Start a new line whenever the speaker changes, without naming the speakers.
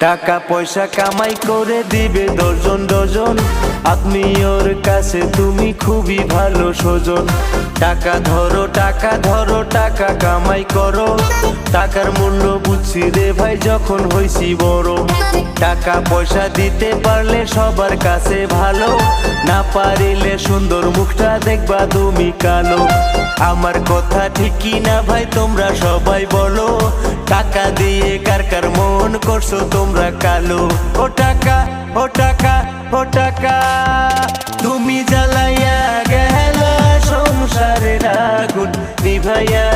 টাকা পয়সা কামাই করে দিবে ডজন ডজন, আত্মীয়র কাছে তুমি খুবই ভালো স্বজন। টাকা ধরো টাকা ধরো টাকা কামাই করো, টাকার মূল্য বুঝছি রে ভাই যখন হইছি বড়। টাকা পয়সা দিতে পারলে সবার কাছে ভালো, না পারিলে সুন্দর মুখটা দেখবা তুমি কালো। আমার কথা ঠিক কি না ভাই তোমরা সবাই বলো, টাকা দিয়ে কার কার মন করছো তোমরা কালো। ও টাকা ও টাকা ও টাকা, তুমি জ্বালাইয়া গেলা সংসারের আগুন, নিভাইয়া